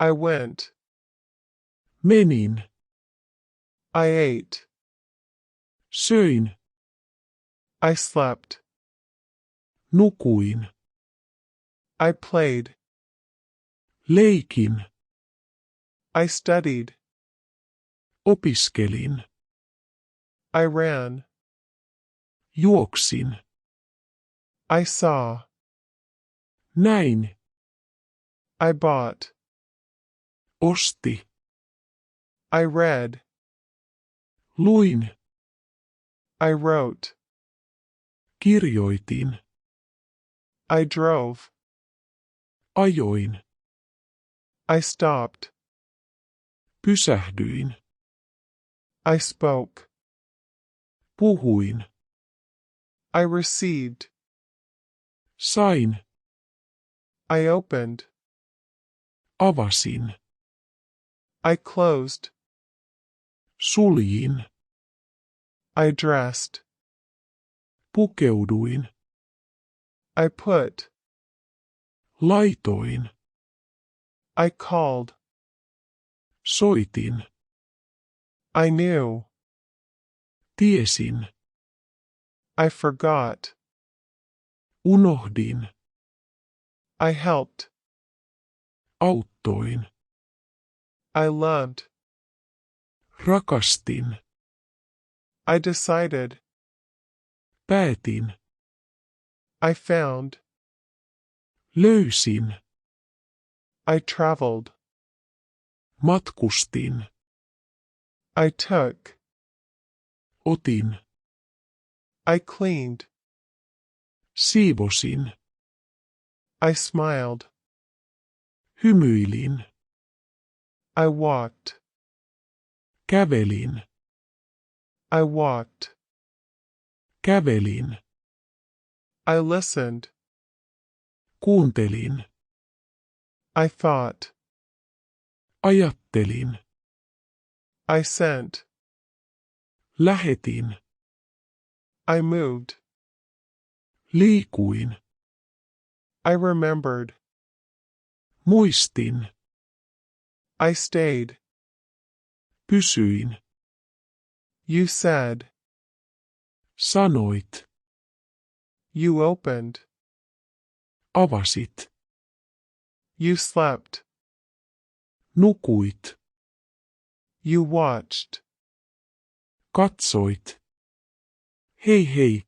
I went. Menin. I ate. Söin. I slept. Nukuin. I played. Leikin. I studied. Opiskelin. I ran. Juoksin. I saw. Näin. I bought. Osti. I read. Luin. I wrote. Kirjoitin. I drove. Ajoin. I stopped. Pysähdyin. I spoke. Puhuin. I received. Sain. I opened. Avasin. I closed. Suljin. I dressed. Pukeuduin. I put. Laitoin. I called. Soitin. I knew. Tiesin. I forgot. Unohdin. I helped. Auttoin. I loved. Rakastin. I decided. Päätin. I found. Löysin. I traveled. Matkustin. I took. Otin. I cleaned. Siivosin. I smiled. Hymyilin. I walked. Kävelin. I walked. Kävelin. I listened. Kuuntelin. I thought. Ajattelin. I sent. Lähetin. I moved. Liikuin. I remembered. Muistin. I stayed. Pysyin. You said. Sanoit. You opened. Avasit. You slept. Nukuit. You watched. Katsoit. Hei hei.